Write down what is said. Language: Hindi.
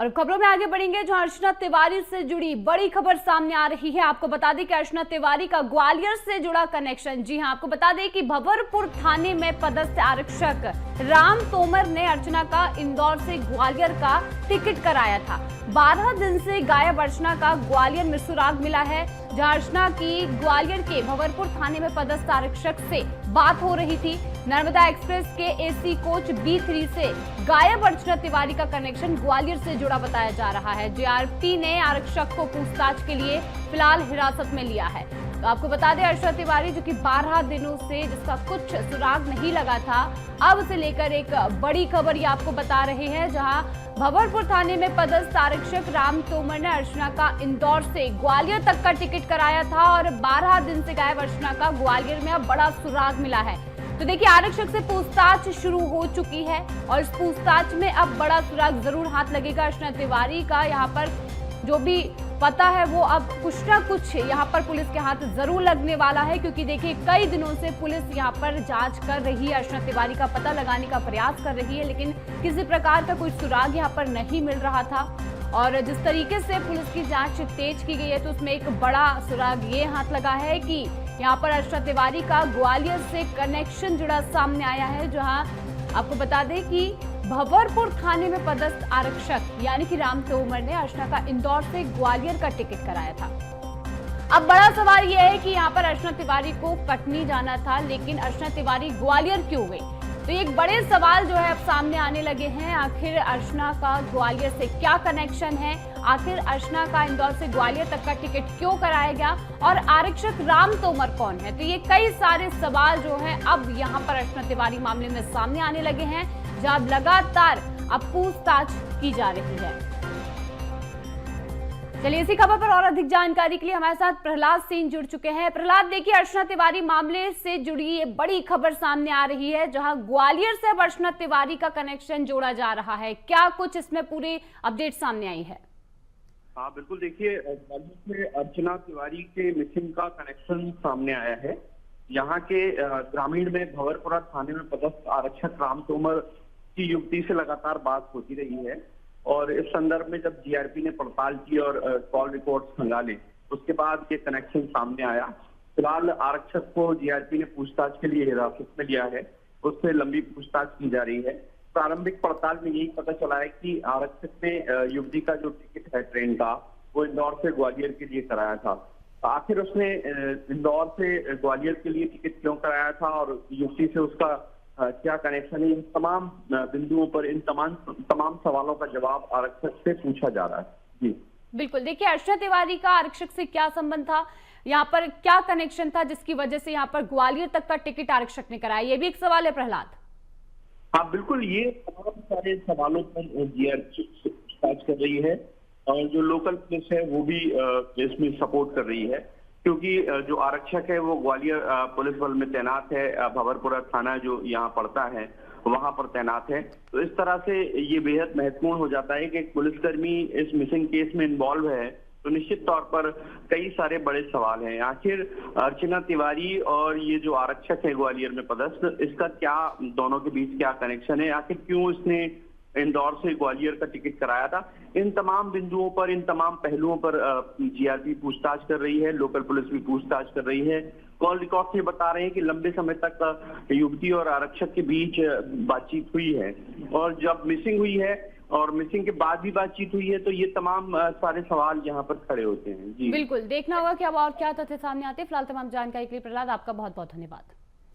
और खबरों में आगे बढ़ेंगे, जहां अर्चना तिवारी से जुड़ी बड़ी खबर सामने आ रही है। आपको बता दें कि अर्चना तिवारी का ग्वालियर से जुड़ा कनेक्शन। जी हां, आपको बता दें कि भंवरपुर थाने में पदस्थ आरक्षक राम तोमर ने अर्चना का इंदौर से ग्वालियर का टिकट कराया था। 12 दिन से गायब अर्चना का ग्वालियर में सुराग मिला है, जहां अर्चना की ग्वालियर के भंवरपुर थाने में पदस्थ आरक्षक से बात हो रही थी। नर्मदा एक्सप्रेस के एसी कोच B3 से गायब अर्चना तिवारी का कनेक्शन ग्वालियर से जुड़ा बताया जा रहा है। जीआरपी ने आरक्षक को पूछताछ के लिए फिलहाल हिरासत में लिया है। तो आपको बता दें, अर्चना तिवारी जो कि 12 दिनों से जिसका कुछ सुराग नहीं लगा था, अब उसे लेकर एक बड़ी खबर ये आपको बता रहे हैं, जहां भंवरपुर थाने में पदस्थ आरक्षक राम तोमर ने अर्चना का इंदौर से ग्वालियर तक का टिकट कराया था और 12 दिन से गायब अर्चना का ग्वालियर में अब बड़ा सुराग मिला है। तो देखिए, आरक्षक से पूछताछ शुरू हो चुकी है और इस पूछताछ में अब बड़ा सुराग जरूर हाथ लगेगा अर्चना तिवारी का। यहाँ पर जो भी पता है वो अब कुछ ना कुछ यहाँ पर पुलिस के हाथ जरूर लगने वाला है, क्योंकि देखिए कई दिनों से पुलिस यहाँ पर जांच कर रही है, अर्चना तिवारी का पता लगाने का प्रयास कर रही है, लेकिन किसी प्रकार का कोई सुराग यहाँ पर नहीं मिल रहा था। और जिस तरीके से पुलिस की जांच तेज की गई है, तो उसमें एक बड़ा सुराग ये हाथ लगा है कि यहाँ पर अर्चना तिवारी का ग्वालियर से कनेक्शन जुड़ा सामने आया है। जहां आपको बता दें कि भंवरपुर थाने में पदस्थ आरक्षक यानी कि राम तोमर ने अर्चना का इंदौर से ग्वालियर का टिकट कराया था। अब बड़ा सवाल यह है कि यहाँ पर अर्चना तिवारी को कटनी जाना था, लेकिन अर्चना तिवारी ग्वालियर क्यों गई? तो एक बड़े सवाल जो है अब सामने आने लगे हैं। आखिर अर्चना का ग्वालियर से क्या कनेक्शन है? आखिर अर्चना का इंदौर से ग्वालियर तक का टिकट क्यों कराया गया? और आरक्षक राम तोमर कौन है? तो ये कई सारे सवाल जो हैं अब यहाँ पर अर्चना तिवारी मामले में सामने आने लगे हैं, जहां लगातार अब पूछताछ की जा रही है। चलिए, इसी खबर पर और अधिक जानकारी के लिए हमारे साथ प्रहलाद सिंह जुड़ चुके हैं। प्रहलाद, देखिए, अर्चना तिवारी मामले से जुड़ी ये बड़ी खबर सामने आ रही है, जहां ग्वालियर से अब अर्चना तिवारी का कनेक्शन जोड़ा जा रहा है। क्या कुछ इसमें पूरी अपडेट सामने आई है? हाँ बिल्कुल, देखिए, ग्वालियर से अर्चना तिवारी के मिसिंग का कनेक्शन सामने आया है। यहाँ के ग्रामीण में भंवरपुरा थाने में पदस्थ आरक्षक राम तोमर की युवती से लगातार बात होती रही है और इस संदर्भ में जब जीआरपी ने पड़ताल की और कॉल रिकॉर्ड्स खंगाले, उसके बाद ये कनेक्शन सामने आया। फिलहाल आरक्षक को जीआरपी ने पूछताछ के लिए हिरासत में लिया है, उससे लंबी पूछताछ की जा रही है। प्रारंभिक पड़ताल में यही पता चला है कि आरक्षक ने युवती का जो टिकट है ट्रेन का, वो इंदौर से ग्वालियर के लिए कराया था। आखिर उसने इंदौर से ग्वालियर के लिए टिकट क्यों कराया था और युवती से उसका क्या कनेक्शन है, इन तमाम बिंदुओं पर इन तमाम सवालों का जवाब आरक्षक से पूछा जा रहा है। जी बिल्कुल, देखिए, अर्चना तिवारी का आरक्षक से क्या संबंध था? यहाँ पर क्या कनेक्शन था जिसकी वजह से यहाँ पर ग्वालियर तक का टिकट आरक्षक ने कराया? ये भी एक सवाल है प्रहलाद। हाँ बिल्कुल, ये तमाम सारे सवालों पर जीआरपी पूछताछ कर रही है और जो लोकल पुलिस है वो भी इसमें सपोर्ट कर रही है, क्योंकि जो आरक्षक है वो ग्वालियर पुलिस बल में तैनात है। भंवरपुरा थाना जो यहाँ पड़ता है वहां पर तैनात है। तो इस तरह से ये बेहद महत्वपूर्ण हो जाता है कि एक पुलिसकर्मी इस मिसिंग केस में इन्वॉल्व है, तो निश्चित तौर पर कई सारे बड़े सवाल हैं। आखिर अर्चना तिवारी और ये जो आरक्षक है ग्वालियर में पदस्थ, इसका क्या, दोनों के बीच क्या कनेक्शन है? आखिर क्यों इसने इंदौर से ग्वालियर का टिकट कराया था? इन तमाम बिंदुओं पर, इन तमाम पहलुओं पर जीआरपी पूछताछ कर रही है, लोकल पुलिस भी पूछताछ कर रही है। कॉल रिकॉर्ड ये बता रहे हैं कि लंबे समय तक युवती और आरक्षक के बीच बातचीत हुई है और जब मिसिंग हुई है और मिसिंग के बाद भी बातचीत हुई है, तो ये तमाम सारे सवाल यहाँ पर खड़े होते हैं। जी बिल्कुल, देखना होगा कि अब और क्या तथ्य सामने आते हैं। फिलहाल तमाम जानकारी के लिए प्रहलाद आपका बहुत बहुत धन्यवाद।